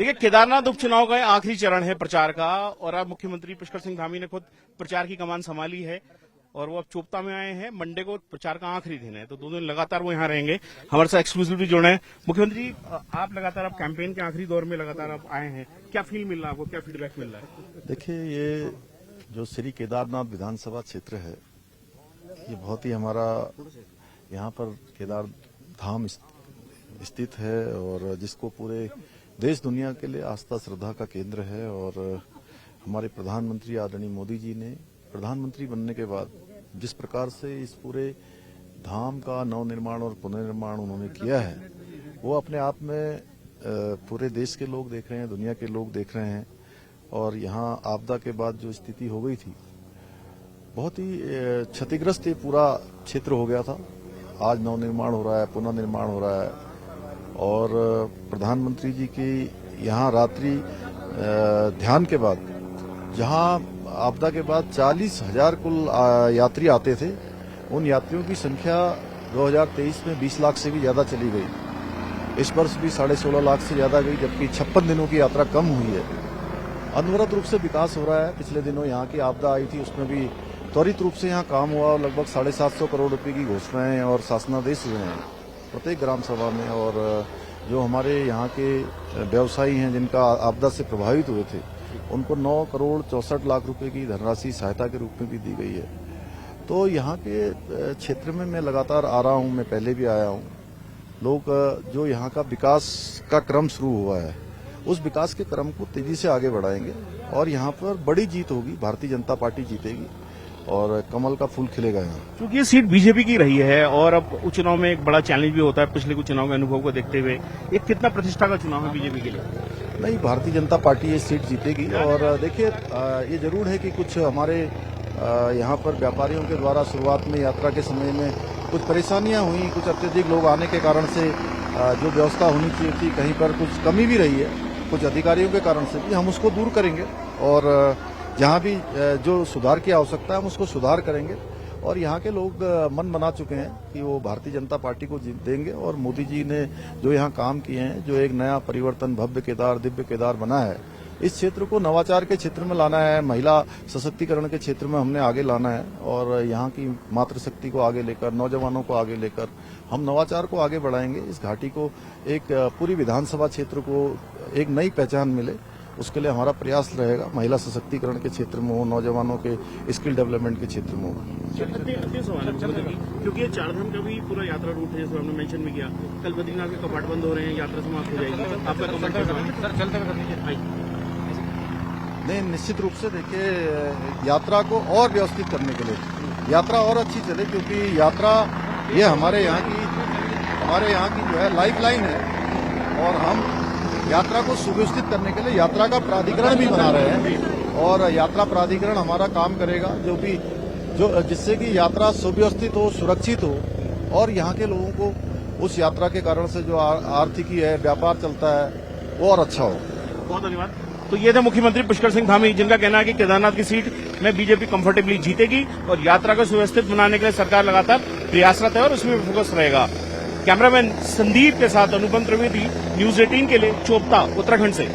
देखिए, केदारनाथ उपचुनाव का आखिरी चरण है प्रचार का और अब मुख्यमंत्री पुष्कर सिंह धामी ने खुद प्रचार की कमान संभाली है और वो अब चोपता में आए हैं। मंडे को प्रचार का आखिरी दिन है, तो 2 दिन लगातार वो यहाँ रहेंगे। हमारे साथ एक्सक्लूसिवली जुड़े हैं मुख्यमंत्री। आप लगातार अब कैंपेन के आखिरी दौर में लगातार आप आए हैं, क्या फील मिल रहा है आपको, क्या फीडबैक मिल रहा है? देखिए, ये जो श्री केदारनाथ विधानसभा क्षेत्र है, ये बहुत ही हमारा यहाँ पर केदार धाम स्थित है और जिसको पूरे देश दुनिया के लिए आस्था श्रद्धा का केंद्र है। और हमारे प्रधानमंत्री आदरणीय मोदी जी ने प्रधानमंत्री बनने के बाद जिस प्रकार से इस पूरे धाम का नवनिर्माण और पुनर्निर्माण उन्होंने किया है, वो अपने आप में पूरे देश के लोग देख रहे हैं, दुनिया के लोग देख रहे हैं। और यहाँ आपदा के बाद जो स्थिति हो गई थी, बहुत ही क्षतिग्रस्त ये पूरा क्षेत्र हो गया था। आज नवनिर्माण हो रहा है, पुनर्निर्माण हो रहा है और प्रधानमंत्री जी की यहाँ रात्रि ध्यान के बाद, जहाँ आपदा के बाद 40,000 कुल यात्री आते थे, उन यात्रियों की संख्या 2023 में 20 लाख से भी ज्यादा चली गई। इस वर्ष भी 16.5 लाख से ज्यादा गई, जबकि 56 दिनों की यात्रा कम हुई है। अनवरत रूप से विकास हो रहा है। पिछले दिनों यहाँ की आपदा आई थी, उसमें भी त्वरित रूप से यहाँ काम हुआ और लगभग 750 करोड़ रुपए की घोषणाएं और शासनादेश हुए हैं प्रत्येक ग्राम सभा में। और जो हमारे यहाँ के व्यवसायी हैं जिनका आपदा से प्रभावित हुए थे, उनको 9 करोड़ 64 लाख रुपए की धनराशि सहायता के रूप में भी दी गई है। तो यहाँ के क्षेत्र में मैं लगातार आ रहा हूँ, मैं पहले भी आया हूँ। लोग जो यहाँ का विकास का क्रम शुरू हुआ है, उस विकास के क्रम को तेजी से आगे बढ़ाएंगे और यहाँ पर बड़ी जीत होगी, भारतीय जनता पार्टी जीतेगी और कमल का फूल खिलेगा यहाँ। क्योंकि ये सीट बीजेपी की रही है और अब उपचुनाव में एक बड़ा चैलेंज भी होता है पिछले कुछ चुनाव के अनुभव को देखते हुए। एक कितना प्रतिष्ठा का चुनाव है बीजेपी के लिए? नहीं, भारतीय जनता पार्टी ये सीट जीतेगी। और देखिए, ये जरूर है कि कुछ हमारे यहाँ पर व्यापारियों के द्वारा शुरुआत में यात्रा के समय में कुछ परेशानियां हुई, कुछ अत्यधिक लोग आने के कारण से जो व्यवस्था होनी चाहिए थी, कहीं पर कुछ कमी भी रही है, कुछ अधिकारियों के कारण से भी। हम उसको दूर करेंगे और जहाँ भी जो सुधार की आवश्यकता है हम उसको सुधार करेंगे। और यहाँ के लोग मन बना चुके हैं कि वो भारतीय जनता पार्टी को जीत देंगे। और मोदी जी ने जो यहाँ काम किए हैं, जो एक नया परिवर्तन भव्य केदार दिव्य केदार बना है, इस क्षेत्र को नवाचार के क्षेत्र में लाना है, महिला सशक्तिकरण के क्षेत्र में हमने आगे लाना है और यहाँ की मातृशक्ति को आगे लेकर, नौजवानों को आगे लेकर हम नवाचार को आगे बढ़ाएंगे। इस घाटी को एक पूरी विधानसभा क्षेत्र को एक नई पहचान मिले, उसके लिए हमारा प्रयास रहेगा। महिला सशक्तिकरण के क्षेत्र में हो, नौजवानों के स्किल डेवलपमेंट के क्षेत्र में हो। क्योंकि ये चारधाम का भी पूरा यात्रा रूट है, जैसे हमने मेंशन भी किया। कल बद्रीनाथ के कपाट बंद हो रहे हैं, यात्रा समाप्त हो जाएगी, आपका कमेंट? नहीं, निश्चित रूप से देखिए, यात्रा को और व्यवस्थित करने के लिए, यात्रा और अच्छी चले, क्योंकि यात्रा ये हमारे यहाँ की जो है लाइफलाइन है। और हम यात्रा को सुव्यवस्थित करने के लिए यात्रा का प्राधिकरण भी बना रहे हैं और यात्रा प्राधिकरण हमारा काम करेगा, जिससे कि यात्रा सुव्यवस्थित हो, सुरक्षित हो और यहाँ के लोगों को उस यात्रा के कारण से जो आर्थिकी है, व्यापार चलता है, वो और अच्छा हो। बहुत धन्यवाद। तो ये थे मुख्यमंत्री पुष्कर सिंह धामी, जिनका कहना है कि केदारनाथ की सीट में बीजेपी कंफर्टेबली जीतेगी और यात्रा को सुव्यवस्थित बनाने के लिए सरकार लगातार प्रयासरत है और उसमें फोकस रहेगा। कैमरामैन संदीप के साथ अनुपम त्रिवेदी, न्यूज 18 के लिए चोपता, उत्तराखंड से।